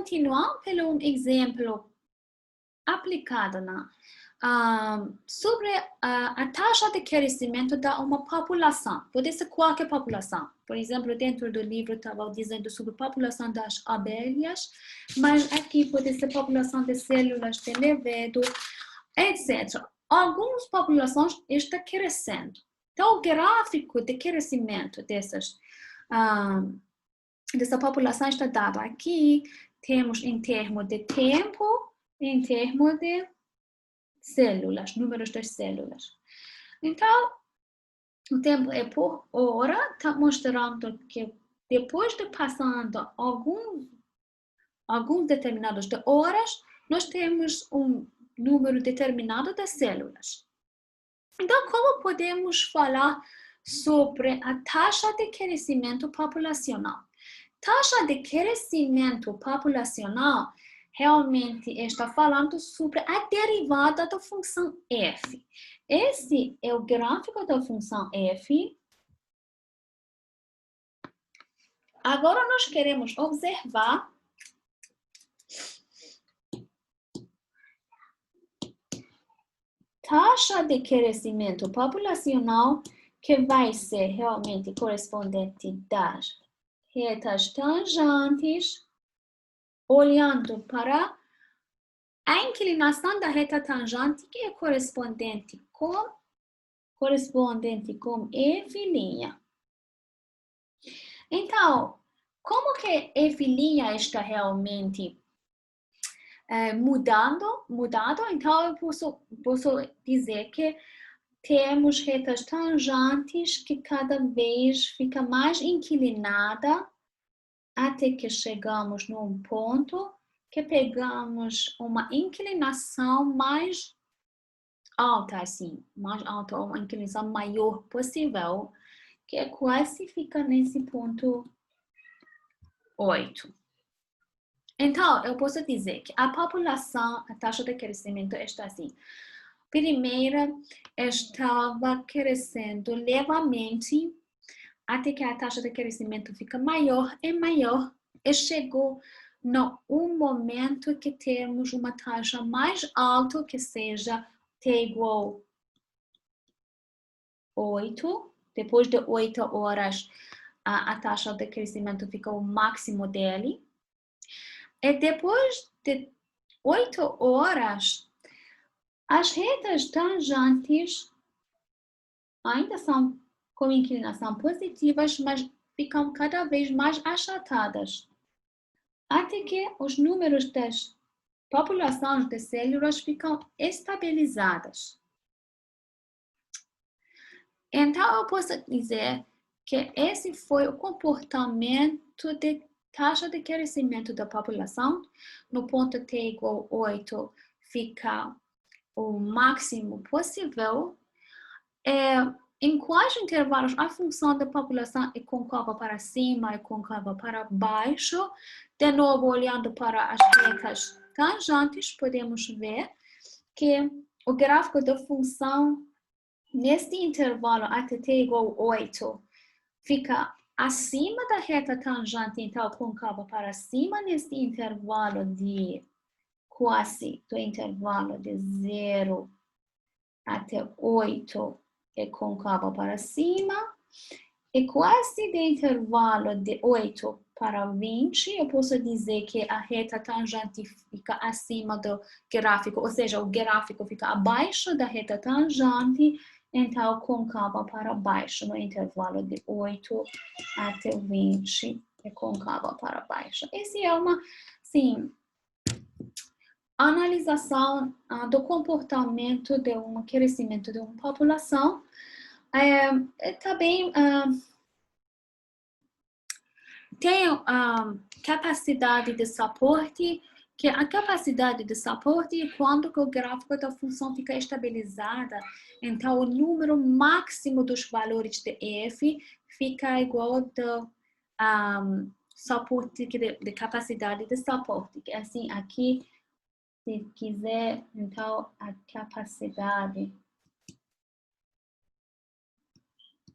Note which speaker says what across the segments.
Speaker 1: Continuar pelo um exemplo aplicado sobre a taxa de crescimento de uma população. Pode ser qualquer população. Por exemplo, dentro do livro estava dizendo sobre a população das abelhas, mas aqui pode ser população de células de levedo, etc. Algumas populações estão crescendo. Então, o gráfico de crescimento dessa população está dado aqui. Temos em termos de tempo, em termos de células, números das células. Então, o tempo é por hora, está mostrando que depois de passando alguns determinados de horas, nós temos um número determinado de células. Então, como podemos falar sobre a taxa de crescimento populacional? Taxa de crescimento populacional realmente está falando sobre a derivada da função f. Esse é o gráfico da função f. Agora nós queremos observar taxa de crescimento populacional que vai ser realmente correspondente das retas tangentes, olhando para a inclinação da reta tangente, que é correspondente com F'. Então, como que F' está realmente mudado? Então, eu posso dizer que temos retas tangentes que cada vez fica mais inclinada até que chegamos num ponto que pegamos uma inclinação mais alta, assim, mais alta, uma inclinação maior possível, que é quase fica nesse ponto 8. Então, eu posso dizer que a população, a taxa de crescimento está assim. Primeira, estava crescendo levemente, até que a taxa de crescimento fica maior e maior, e chegou num momento que temos uma taxa mais alta, que seja t igual 8. Depois de 8 horas, a taxa de crescimento fica o máximo dele. E depois de 8 horas, as retas tangentes ainda são com inclinação positivas, mas ficam cada vez mais achatadas, até que os números das populações de células ficam estabilizadas. Então, eu posso dizer que esse foi o comportamento de taxa de crescimento da população. No ponto t igual 8, fica o máximo possível. Em quais intervalos a função da população é concava para cima e concava para baixo. De novo, olhando para as retas tangentes, podemos ver que o gráfico da função neste intervalo até t igual 8 fica acima da reta tangente, então concava para cima neste intervalo de quase do intervalo de 0 até 8 é concava para cima, e quase de intervalo de 8 para 20, eu posso dizer que a reta tangente fica acima do gráfico, ou seja, o gráfico fica abaixo da reta tangente, então concava para baixo no intervalo de 8 até 20 é concava para baixo. Essa é uma, sim, analisação do comportamento de um crescimento de uma população. Também tem capacidade de suporte, que a capacidade de suporte é quando o gráfico da função fica estabilizada, então o número máximo dos valores de f fica igual ao suporte de capacidade de suporte. Assim, aqui, se quiser, então a capacidade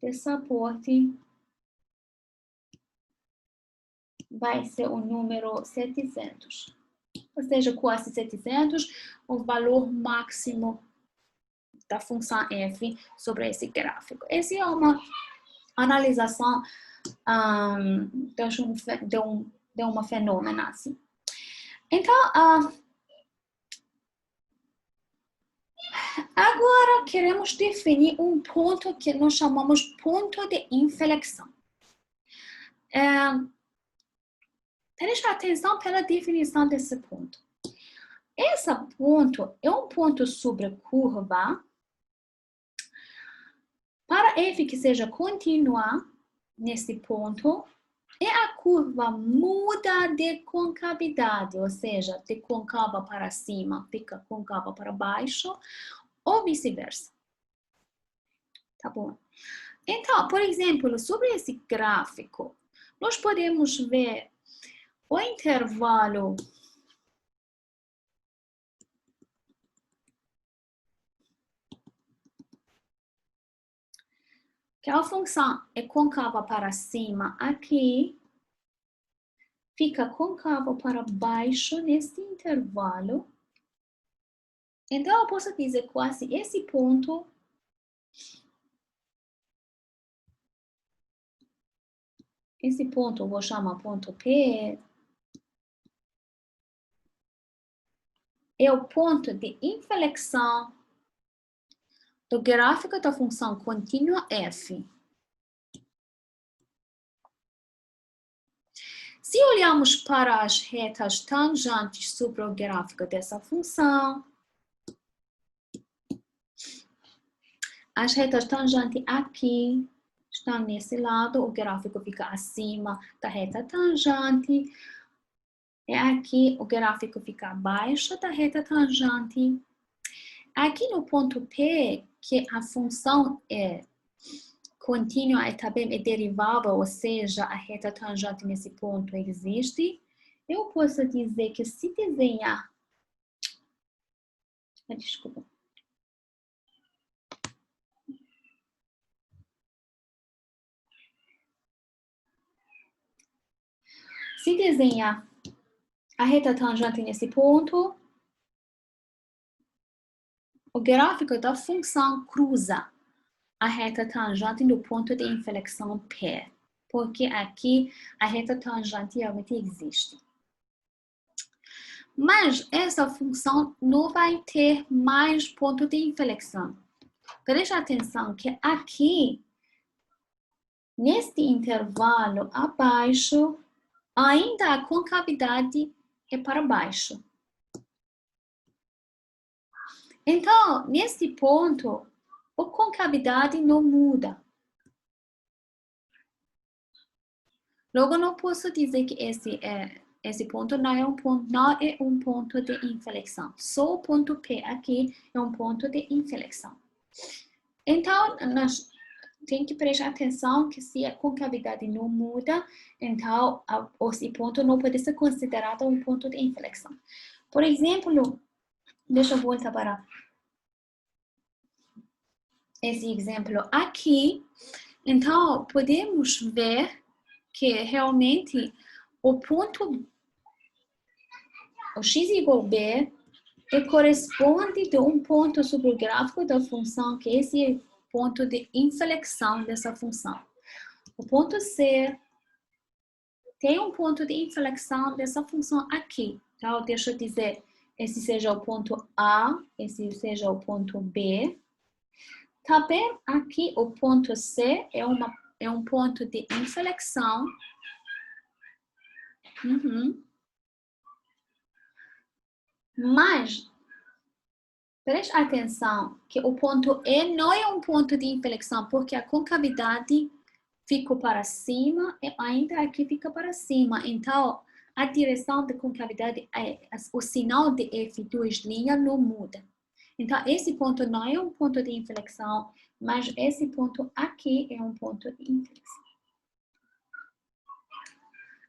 Speaker 1: de suporte vai ser o número 700. Ou seja, quase 700, o valor máximo da função f sobre esse gráfico. Essa é uma analisação de uma fenômeno assim. Então, agora queremos definir um ponto que nós chamamos ponto de inflexão. Preste atenção pela definição desse ponto. Esse ponto é um ponto sobre curva. Para f que seja contínua nesse ponto, e a curva muda de concavidade, ou seja, de côncava para cima fica côncava para baixo, ou vice-versa. Tá bom? Então, por exemplo, sobre esse gráfico, nós podemos ver o intervalo que a função é côncava para cima aqui, fica côncava para baixo nesse intervalo. Então, eu posso dizer quase esse ponto eu vou chamar ponto P, é o ponto de inflexão do gráfico da função contínua f. Se olharmos para as retas tangentes sobre o gráfico dessa função, as retas tangentes aqui estão nesse lado, o gráfico fica acima da reta tangente. E aqui o gráfico fica abaixo da reta tangente. Aqui no ponto P, que a função é contínua e também é derivável, ou seja, a reta tangente nesse ponto existe, eu posso dizer que se desenhar... Desculpa. Se desenhar a reta tangente nesse ponto, o gráfico da função cruza a reta tangente no ponto de inflexão P, porque aqui a reta tangente realmente existe. Mas essa função não vai ter mais ponto de inflexão. Preste atenção que aqui, neste intervalo abaixo, ainda a concavidade é para baixo. Então, nesse ponto, a concavidade não muda. Logo, não posso dizer que esse ponto não é um ponto de inflexão. Só o ponto P aqui é um ponto de inflexão. Então, nós temos que prestar atenção que se a concavidade não muda, então esse ponto não pode ser considerado um ponto de inflexão. Por exemplo, deixa eu voltar para esse exemplo aqui. Então, podemos ver que realmente o ponto, o x igual a b, corresponde a um ponto sobre o gráfico da função, que esse é o ponto de inflexão dessa função. O ponto C tem um ponto de inflexão dessa função aqui. Então, deixa eu dizer, esse seja o ponto A, esse seja o ponto B. Também aqui o ponto C é um ponto de inflexão. Mas, preste atenção que o ponto E não é um ponto de inflexão, porque a concavidade ficou para cima e ainda aqui fica para cima. Então, a direção da concavidade, o sinal de F duas linhas não muda. Então, esse ponto não é um ponto de inflexão, mas esse ponto aqui é um ponto de inflexão.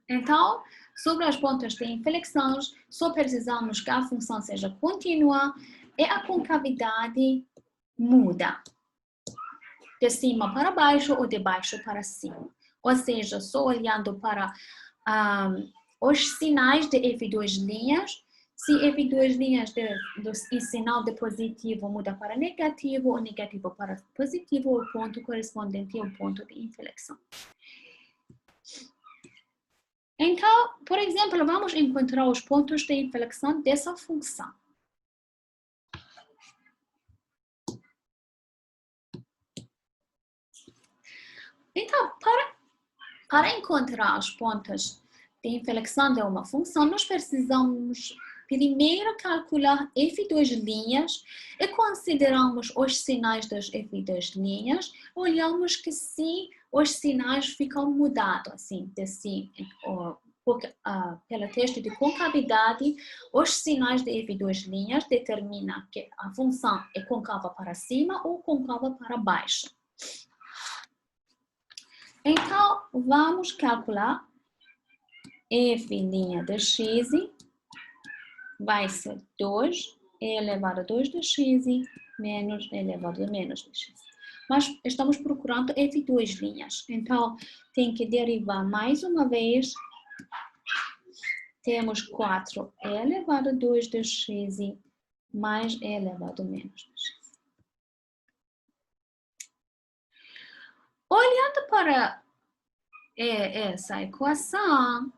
Speaker 1: Então, sobre as pontas de inflexão, só precisamos que a função seja contínua e a concavidade muda de cima para baixo ou de baixo para cima. Ou seja, só olhando para os sinais de F2 linhas. Se F2 linhas do sinal de positivo muda para negativo ou negativo para positivo, o ponto correspondente ao ponto de inflexão. Então, por exemplo, vamos encontrar os pontos de inflexão dessa função. Então, para encontrar os pontos de inflexão de uma função, nós precisamos primeiro calcular F2 linhas e consideramos os sinais das F2 linhas. Olhamos que se os sinais ficam mudados, assim, pelo teste de concavidade, os sinais de F2 linhas determinam que a função é côncava para cima ou côncava para baixo. Então, vamos calcular f' de x vai ser 2 elevado a 2 de x menos elevado a menos de x. Mas estamos procurando f2 linhas. Então, tem que derivar mais uma vez. Temos 4 elevado a 2 de x mais elevado a menos de x. Olhando para essa equação,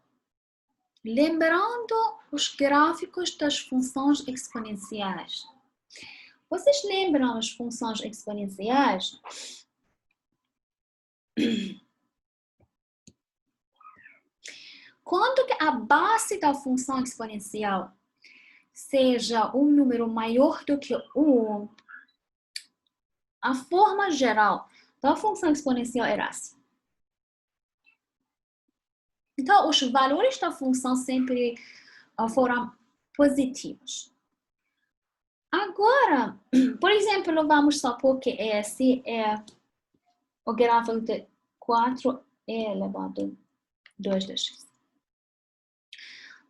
Speaker 1: lembrando os gráficos das funções exponenciais. Vocês lembram as funções exponenciais? Quando que a base da função exponencial seja um número maior do que 1, a forma geral da função exponencial era assim. Então, os valores da função sempre foram positivos. Agora, por exemplo, vamos supor que esse é o gráfico de 4 elevado a 2 de x.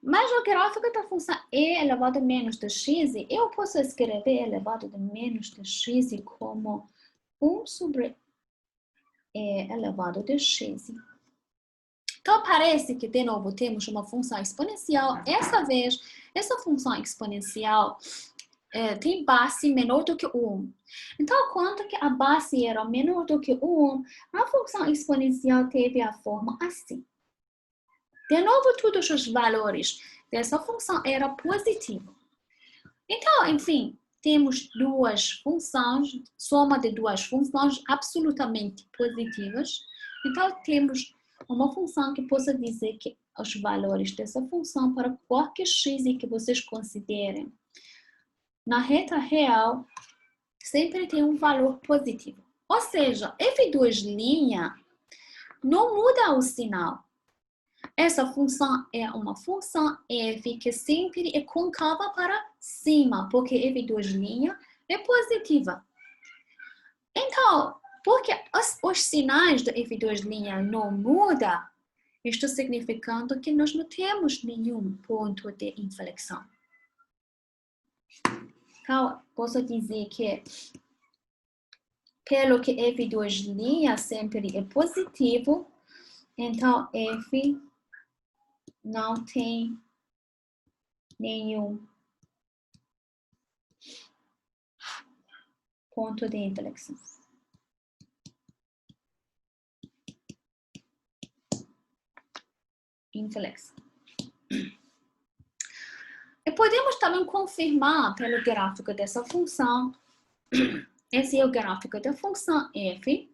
Speaker 1: Mas o gráfico da função e elevado a menos de x, eu posso escrever elevado a menos de x como 1 sobre e elevado a x. Então, parece que, de novo, temos uma função exponencial. Essa vez, essa função exponencial tem base menor do que 1. Então, quando que a base era menor do que 1, a função exponencial teve a forma assim. De novo, todos os valores dessa função eram positivos. Então, enfim, temos duas funções, soma de duas funções absolutamente positivas. Então, temos uma função que possa dizer que os valores dessa função para qualquer x que vocês considerem na reta real sempre tem um valor positivo. Ou seja, f2' não muda o sinal. Essa função é uma função f que sempre é côncava para cima, porque f2' é positiva. Então, porque os sinais do f2' não mudam, isto significando que nós não temos nenhum ponto de inflexão. Então, posso dizer que, pelo que f2' sempre é positivo, então f não tem nenhum ponto de inflexão. E podemos também confirmar pelo gráfico dessa função. Esse é o gráfico da função f.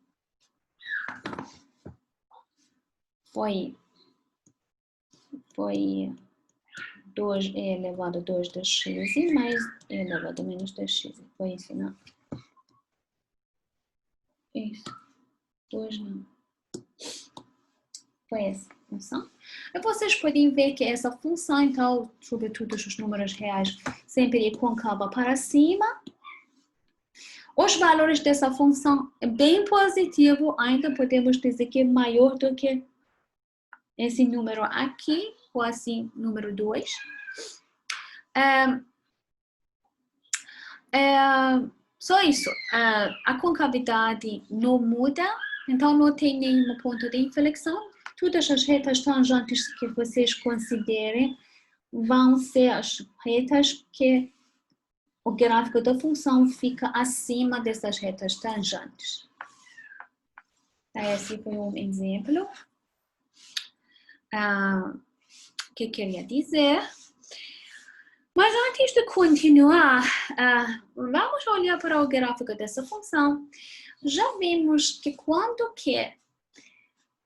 Speaker 1: Foi 2 elevado a 2 de x mais elevado a menos de x. Foi isso, não? Isso. 2 não. Foi essa função. E vocês podem ver que essa função, então, sobretudo os números reais, sempre é côncava para cima. Os valores dessa função é bem positivo, ainda podemos dizer que é maior do que esse número aqui, ou assim, número 2. Só isso. A concavidade não muda, então não tem nenhum ponto de inflexão. todas as retas tangentes que vocês considerem vão ser as retas que o gráfico da função fica acima dessas retas tangentes. Esse foi um exemplo que eu queria dizer. Mas antes de continuar, vamos olhar para o gráfico dessa função. Já vimos que quando que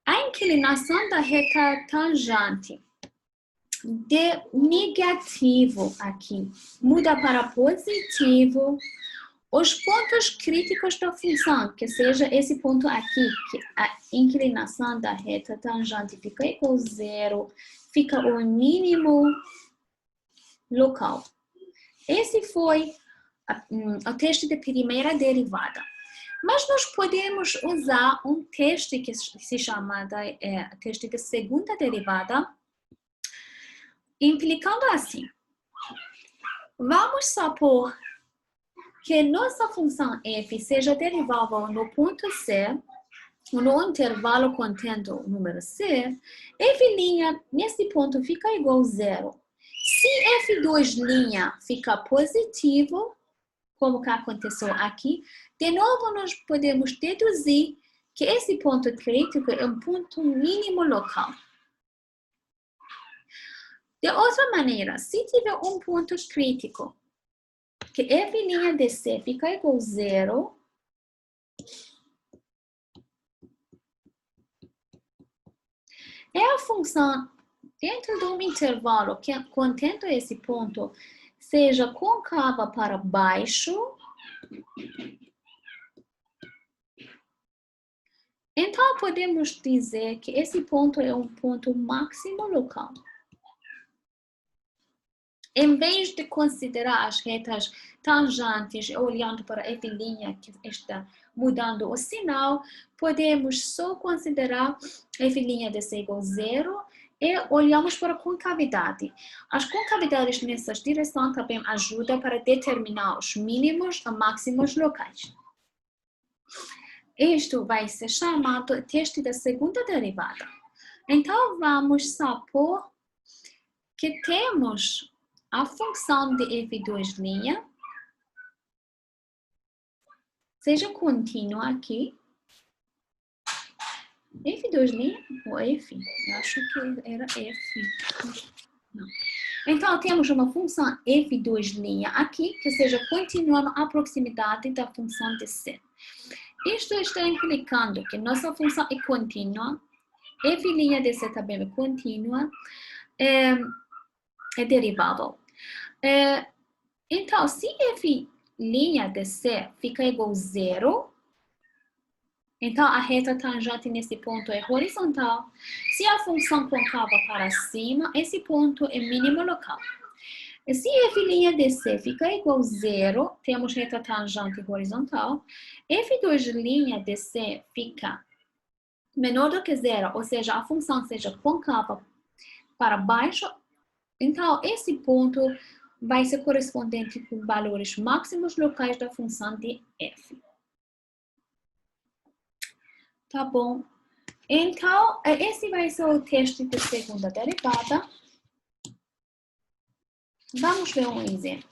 Speaker 1: a inclinação da reta tangente de negativo aqui muda para positivo, os pontos críticos da função, que seja esse ponto aqui, que a inclinação da reta tangente fica igual a zero, fica o mínimo local. Esse foi o teste de primeira derivada. Mas nós podemos usar um teste que se chama teste de segunda derivada, implicando assim. Vamos supor que nossa função f seja derivável no ponto C, no intervalo contendo o número C, f' nesse ponto fica igual a zero. Se f2' fica positivo, como que aconteceu aqui, de novo nós podemos deduzir que esse ponto crítico é um ponto mínimo local. De outra maneira, se tiver um ponto crítico, que f' de C fica igual a zero, é a função dentro de um intervalo que contendo esse ponto seja côncava para baixo, então podemos dizer que esse ponto é um ponto máximo local. Em vez de considerar as retas tangentes olhando para f' que está mudando o sinal, podemos só considerar f' de C igual a zero e olhamos para a concavidade. As concavidades nessas direções também ajudam para determinar os mínimos e máximos locais. Isto vai ser chamado teste da segunda derivada. Então, vamos supor que temos a função de f2' seja contínua aqui. f2' ou f? Eu acho que era f. Não. Então, temos uma função f2' aqui, que seja contínua na proximidade da função de C. Isto está implicando que nossa função é contínua, f' de C também é contínua, é derivável. Então, se f' de C fica igual a zero, então a reta tangente nesse ponto é horizontal. Se a função concava para cima, esse ponto é mínimo local. E se f' de C fica igual a zero, temos reta tangente horizontal. f2' de C fica menor do que zero, ou seja, a função seja concava para baixo. Então, esse ponto vai ser correspondente com valores máximos locais da função de f. Tá bom? Então, esse vai ser o teste de segunda derivada. Vamos ver um exemplo.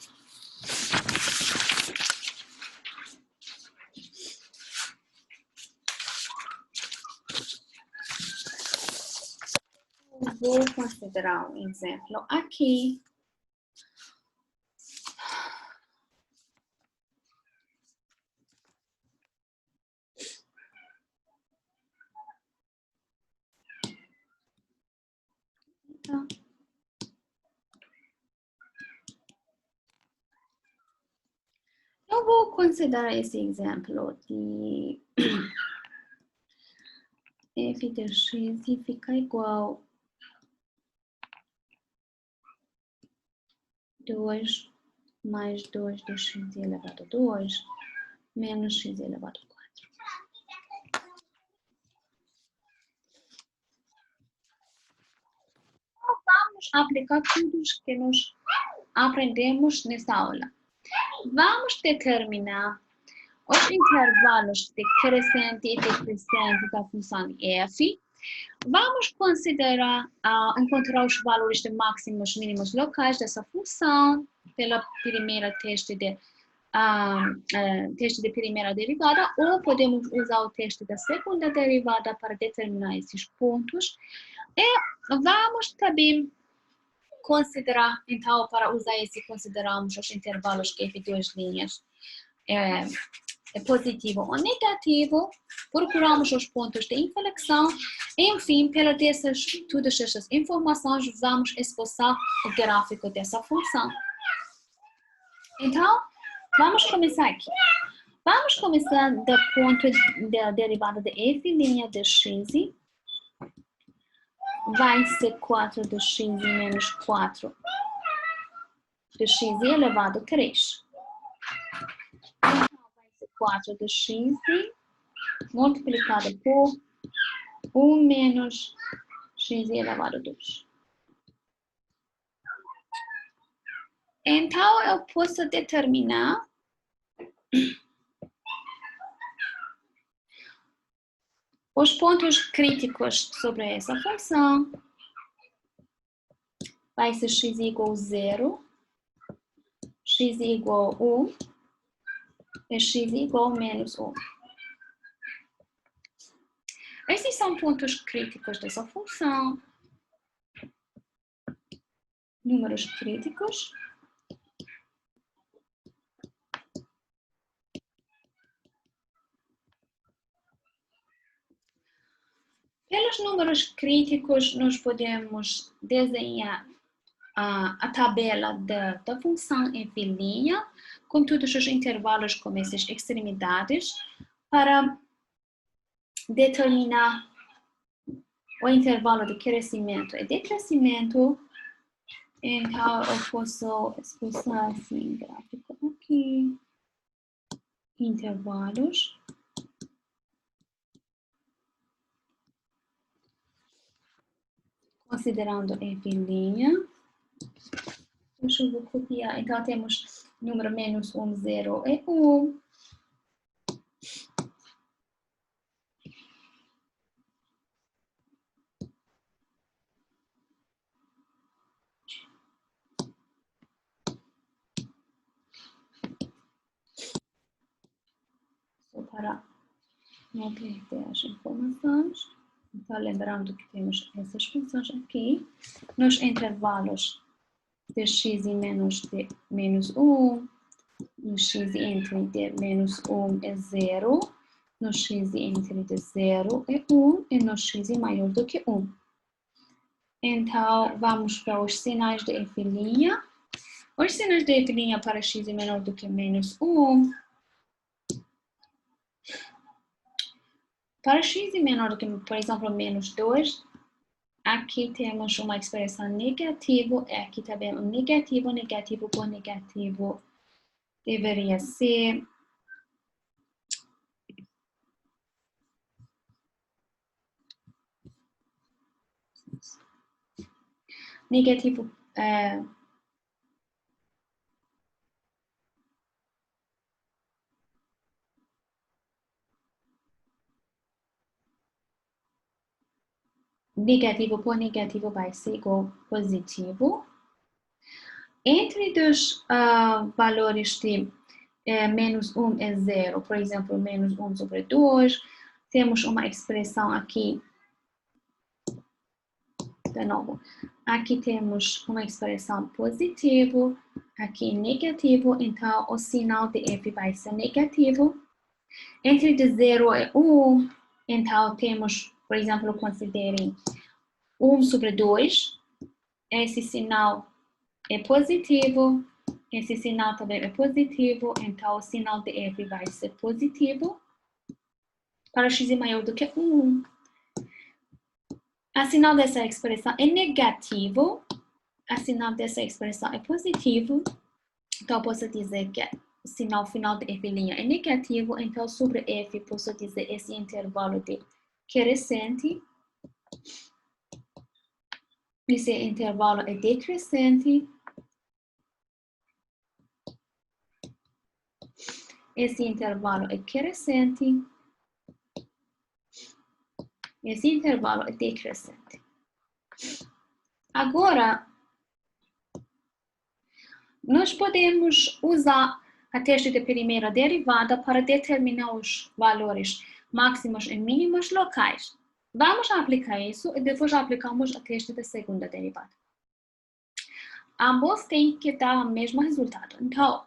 Speaker 1: Vou considerar um exemplo aqui. Então, eu vou considerar esse exemplo de f de x fica igual a 2 mais 2 de x elevado a 2 menos x elevado a 4. Então, vamos aplicar tudo que nós aprendemos nessa aula. Vamos determinar os intervalos de crescente e decrescente da função f Vamos considerar encontrar os valores de máximos e mínimos locais dessa função pela primeira teste de primeira derivada, ou podemos usar o teste da segunda derivada para determinar esses pontos. E vamos também considerar, então, para usar esse, consideramos os intervalos que f duas linhas é positivo ou negativo, procuramos os pontos de inflexão, enfim, todas essas informações, vamos esboçar o gráfico dessa função. Então, vamos começar aqui. Vamos começar do ponto da derivada de f' de x, vai ser 4 de x menos 4 de x elevado a 3. 4 de x multiplicado por 1 menos x elevado a 2. Então, eu posso determinar os pontos críticos sobre essa função. Vai ser x igual a 0, x igual a 1 e x igual a menos 1. Esses são pontos críticos dessa função. Números críticos. Pelos números críticos, nós podemos desenhar a tabela da função f' com todos os intervalos como essas extremidades para determinar o intervalo de crescimento e decrescimento. Então, eu posso expressar assim, gráfico aqui, intervalos. Considerando f', deixa eu copiar. Então, temos número menos 1, 0 e 1. Só para não perder as informações. Então, lembrando que temos essas funções aqui. Nos intervalos de x e menos 1, no x entre de menos 1 e 0, no x entre de 0 e 1 e no x maior do que 1. Então, vamos para os sinais de f'. Os sinais de f' para x menor do que menos 1. Para x menor do que, por exemplo, menos 2, aqui temos uma expressão negativa, e aqui também um negativo, negativo por negativo deveria ser negativo, negativo por negativo vai ser igual a positivo. Entre os valores de menos 1 e 0, por exemplo, menos 1 sobre 2, temos uma expressão aqui, de novo, aqui temos uma expressão positivo, aqui negativo, então o sinal de f vai ser negativo. Entre de 0 e 1, então temos, por exemplo, considerem 1 sobre 2, esse sinal é positivo, esse sinal também é positivo, então o sinal de f vai ser positivo para x maior do que 1. A sinal dessa expressão é negativo, a sinal dessa expressão é positivo, então posso dizer que o sinal final de f' é negativo, então sobre f posso dizer esse intervalo de crescente, esse intervalo é decrescente, esse intervalo é crescente, Esse intervalo é decrescente. Agora, nós podemos usar a teste de primeira derivada para determinar os valores máximos e mínimos locais. Vamos aplicar isso e depois aplicamos a teste de segunda derivada. Ambos têm que dar o mesmo resultado. Então,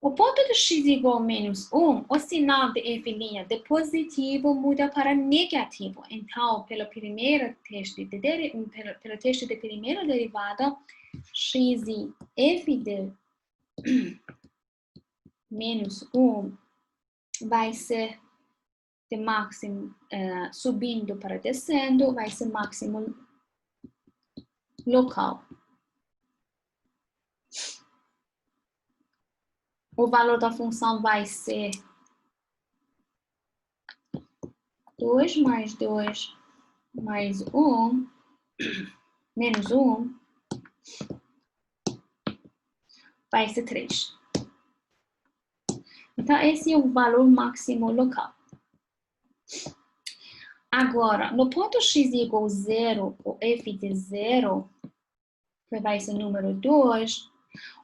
Speaker 1: o ponto de x igual a menos 1, o sinal de f' de positivo muda para negativo. Então, pelo teste de primeira derivada, x e f de menos 1 vai ser de máximo subindo para descendo, vai ser máximo local. O valor da função vai ser 2 mais 2 mais 1, menos 1, vai ser 3. Então, esse é o valor máximo local. Agora, no ponto x igual a 0, o f de 0, que vai ser número 2,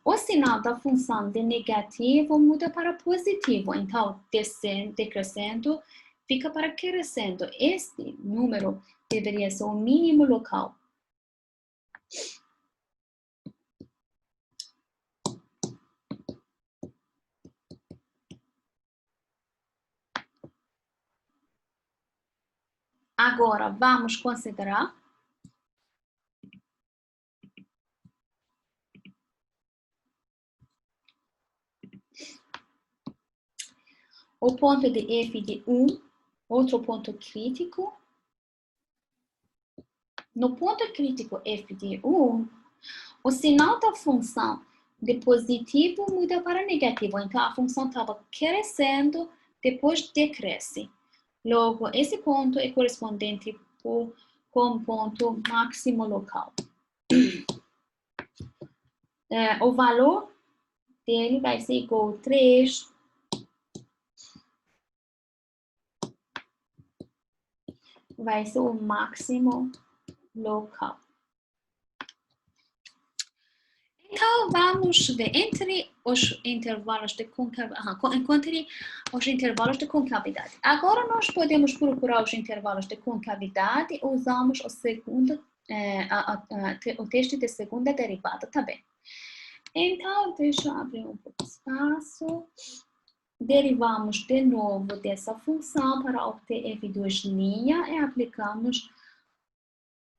Speaker 1: o sinal da função de negativo muda para positivo. Então, decrescendo, fica para crescendo. Este número deveria ser o mínimo local. Agora, vamos considerar o ponto de f de 1, outro ponto crítico. No ponto crítico f de 1, o sinal da função de positivo muda para negativo. Então, a função estava crescendo, depois decresce. Logo, esse ponto é correspondente com o ponto máximo local. O valor dele vai ser igual a 3. Vai ser o máximo local. Então, vamos ver entre os intervalos de concavidade. Agora, nós podemos procurar os intervalos de concavidade e usamos o teste de segunda derivada também. Então, deixa eu abrir um pouco de espaço. Derivamos de novo dessa função para obter f2' e aplicamos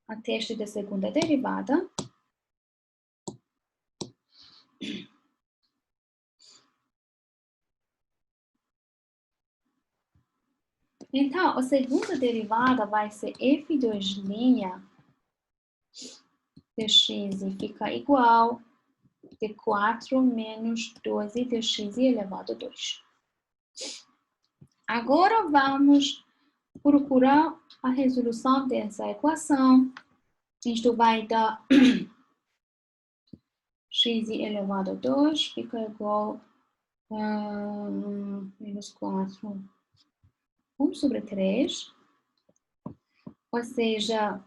Speaker 1: a teste de segunda derivada. Então, a segunda derivada vai ser f2' de x e fica igual de 4 menos 12 de x elevado a 2. Agora vamos procurar a resolução dessa equação. Isto vai dar x elevado a 2 fica igual a menos 4, 1 sobre 3. Ou seja,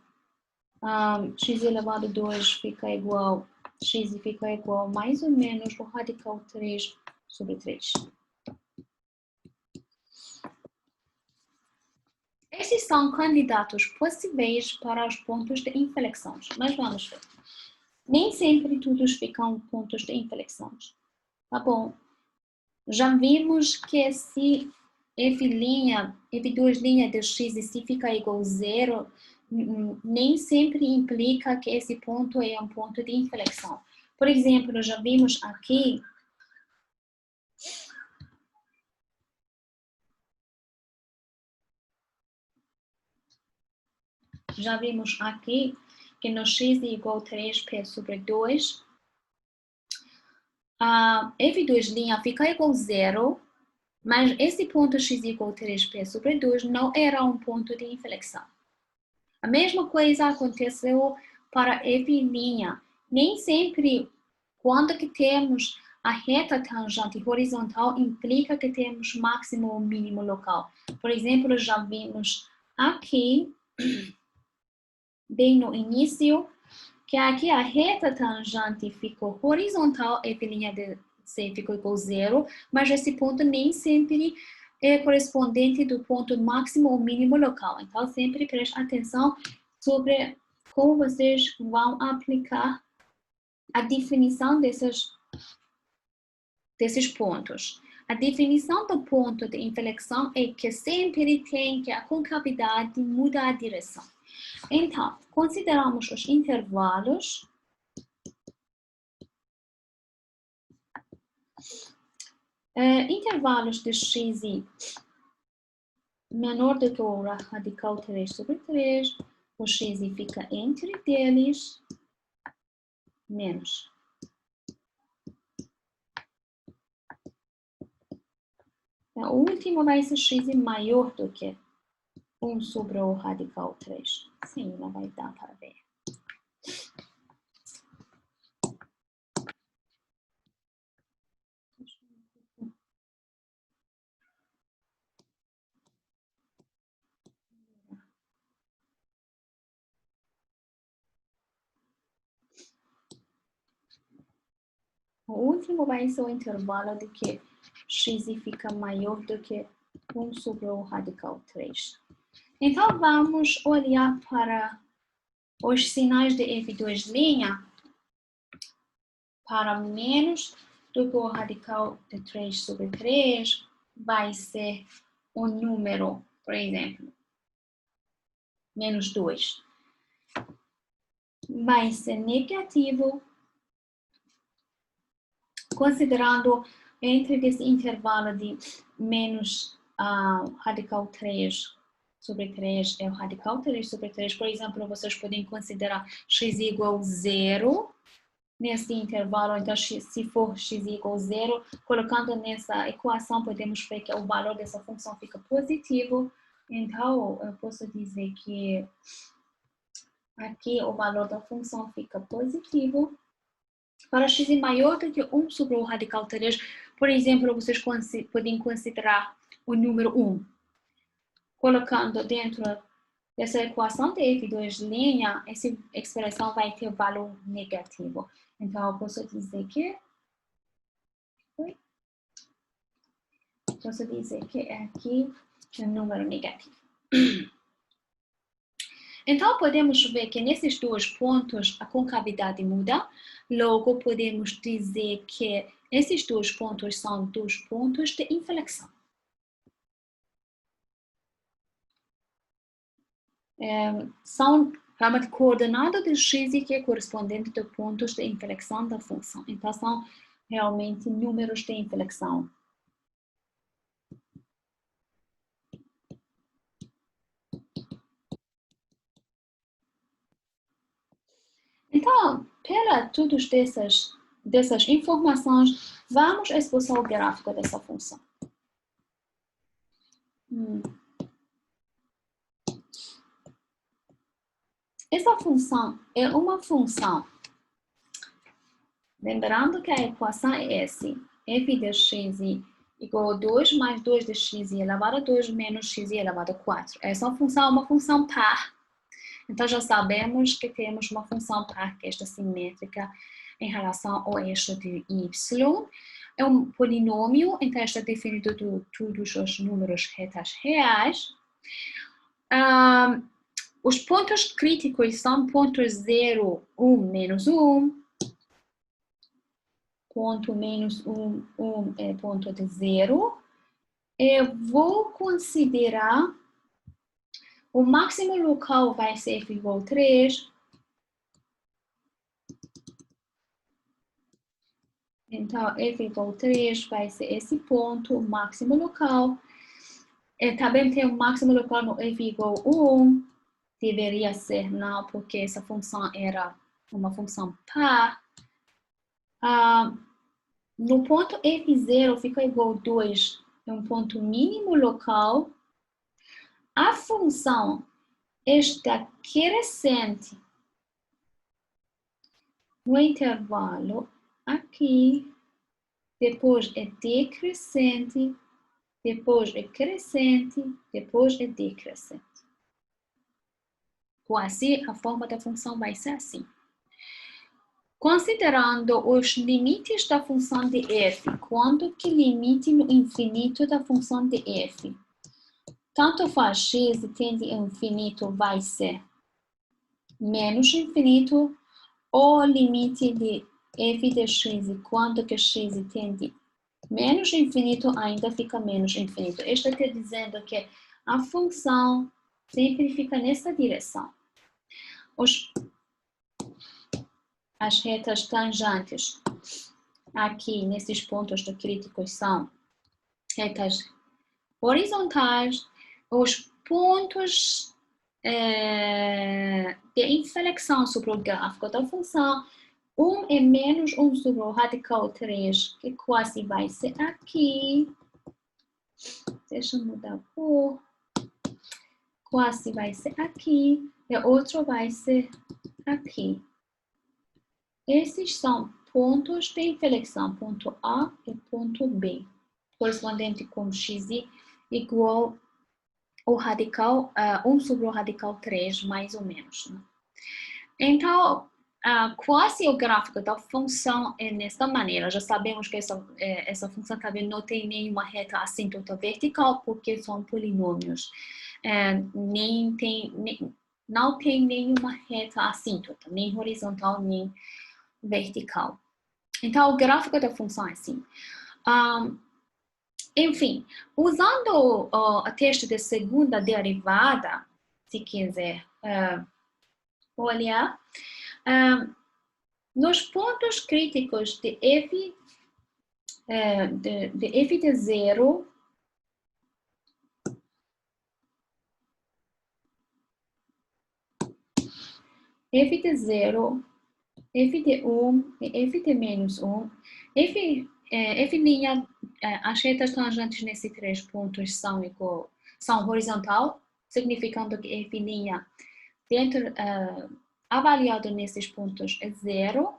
Speaker 1: x elevado a 2 fica igual, x fica igual mais ou menos o radical 3 sobre 3. Esses são candidatos possíveis para os pontos de inflexão. Mas vamos ver. Nem sempre todos ficam pontos de inflexão. Tá bom? Já vimos que se f2' de x e se fica igual a 0, nem sempre implica que esse ponto é um ponto de inflexão. Por exemplo, já vimos aqui que no x é igual a 3p sobre 2, f2' fica igual a 0, mas esse ponto x igual a 3p sobre 2 não era um ponto de inflexão. A mesma coisa aconteceu para f'. Nem sempre, quando que temos a reta tangente horizontal, implica que temos máximo ou mínimo local. Por exemplo, já vimos aqui, bem no início, que aqui a reta tangente ficou horizontal e a linha de C ficou igual a 0, mas esse ponto nem sempre é correspondente do ponto máximo ou mínimo local. Então, sempre preste atenção sobre como vocês vão aplicar a definição desses pontos. A definição do ponto de inflexão é que sempre tem que a concavidade muda a direção. Então, consideramos os intervalos. Intervalos de xi menor do que o radical 3 sobre 3, o xi fica entre deles, menos. O último vai ser x maior do que 1 sobre o radical 3. Sim, não vai dar para ver. O último vai ser o intervalo de que x fica maior do que 1 sobre o radical 3. Então, vamos olhar para os sinais de F2', para menos do que o radical de 3 sobre 3, vai ser um número, por exemplo, menos 2. Vai ser negativo, considerando entre esse intervalo de menos radical 3 sobre 3 é o radical 3 sobre 3. Por exemplo, vocês podem considerar x igual a 0 nesse intervalo. Então, se for x igual a 0, colocando nessa equação, podemos ver que o valor dessa função fica positivo. Então, eu posso dizer que aqui o valor da função fica positivo. Para x maior do que 1 sobre o radical 3, por exemplo, vocês podem considerar o número 1. Colocando dentro dessa equação de F2', essa expressão vai ter valor negativo. Então, eu posso dizer que aqui é um número negativo. Então, podemos ver que nesses dois pontos a concavidade muda. Logo, podemos dizer que esses dois pontos são dois pontos de inflexão. São realmente coordenadas de x que é correspondente a pontos de inflexão da função. Então, são realmente números de inflexão. Então, pela todas dessas informações, vamos esboçar o gráfico dessa função. Essa função é uma função. Lembrando que a equação é essa. F de x igual a 2 mais 2 de x elevado a 2 menos x elevado a 4. Essa função é uma função par. Então, já sabemos que temos uma função par que é esta simétrica em relação ao eixo de y. É um polinômio, então está definido de todos os números retais reais. Os pontos críticos são pontos 0, 1, menos 1. Ponto menos 1, 1 é ponto de 0. Eu vou considerar o máximo local vai ser f igual a 3. Então, f igual a 3 vai ser esse ponto, o máximo local. Também tem o máximo local no f igual a 1. Deveria ser não, porque essa função era uma função par. No ponto f0 fica igual a 2. É um ponto mínimo local. A função está crescente no intervalo aqui, depois é decrescente, depois é crescente, depois é decrescente. Quase a forma da função vai ser assim. Considerando os limites da função de f, quando que limite no infinito da função de f? Tanto faz x tende a infinito vai ser menos infinito, ou limite de f de x, quando que x tende menos infinito, ainda fica menos infinito. Isto está dizendo que a função sempre fica nessa direção. As retas tangentes aqui nesses pontos de críticos são retas horizontais. Os pontos de inflexão sobre o gráfico da função, 1 é menos 1 sobre o radical 3, que quase vai ser aqui. Deixa eu mudar a cor. Quase vai ser aqui. E o outro vai ser aqui. Esses são pontos de inflexão, ponto A e ponto B, correspondente com x igual ao radical 1 sobre o radical 3, mais ou menos. Né? Então, quase o gráfico da função é nesta maneira. Já sabemos que essa função também não tem nenhuma reta assíntota vertical, porque são polinômios. Não tem nenhuma reta assíntota, nem horizontal, nem vertical. Então, o gráfico da função é assim. Enfim, usando o teste de segunda derivada, se quiser olhar, nos pontos críticos de f de 0, f de 0, f de 1 e f de menos 1, f', as retas tangentes nesses três pontos são horizontal, significando que f' dentro, avaliado nesses pontos é 0.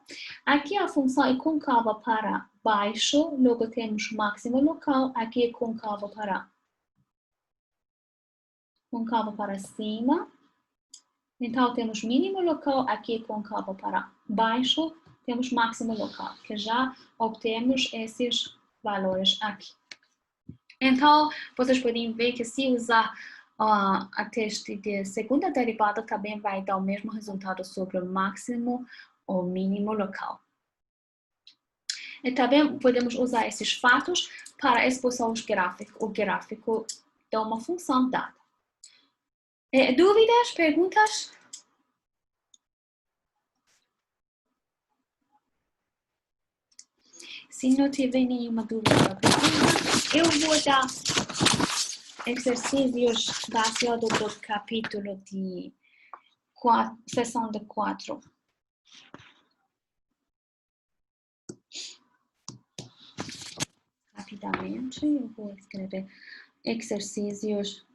Speaker 1: Aqui a função é côncava para baixo, logo temos máximo local, aqui é côncavo para cima. Então, temos mínimo local, aqui é côncavo para baixo, temos máximo local, que já obtemos esses valores aqui. Então, vocês podem ver que se usar a teste de segunda derivada, também vai dar o mesmo resultado sobre o máximo ou mínimo local. E também podemos usar esses fatos para expulsar o gráfico de uma função dada. Dúvidas? Perguntas? Se não tiver nenhuma dúvida ou pergunta, eu vou dar exercícios baseados do capítulo de sessão de 4. Rapidamente, eu vou escrever exercícios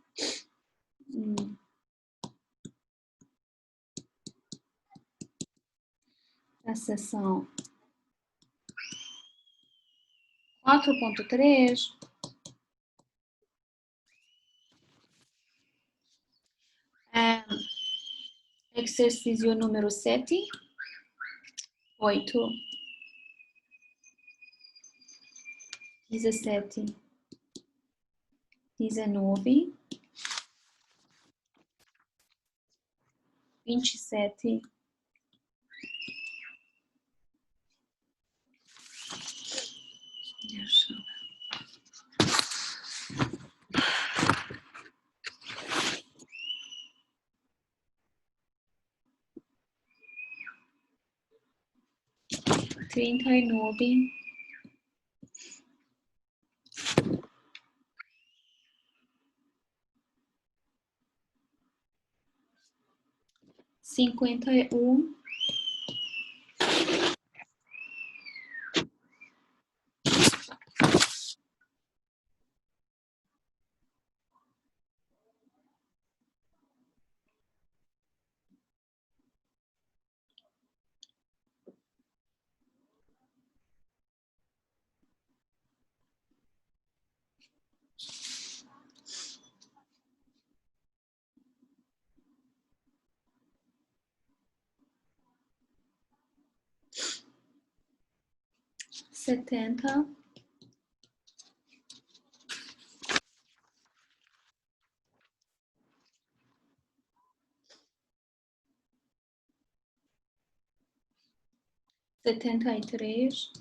Speaker 1: da sessão 4.3. Exercício número 7, 8, 17, 19, 27, 39, 51, 70. Setenta e três.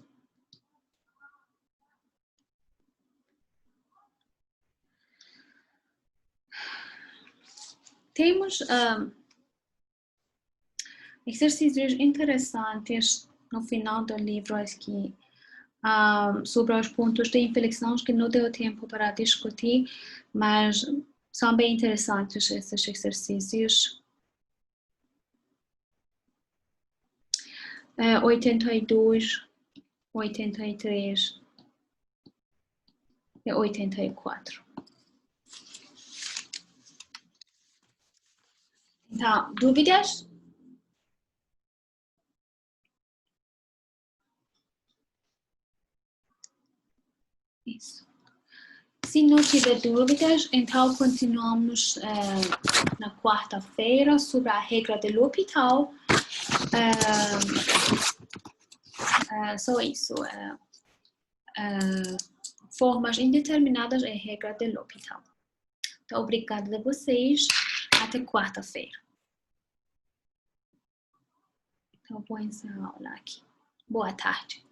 Speaker 1: Temos exercícios interessantes no final do livro aqui sobre os pontos de inflexão que não deu tempo para discutir, mas são bem interessantes esses exercícios. 82, 83 e 84. Então, dúvidas? Isso. Se não tiver dúvidas, então continuamos na quarta-feira sobre a regra de L'Hopital. Só isso. Formas indeterminadas é regra de L'Hopital. Então, obrigada a vocês. Até quarta-feira. Então, vou encerrar a aula aqui. Boa tarde.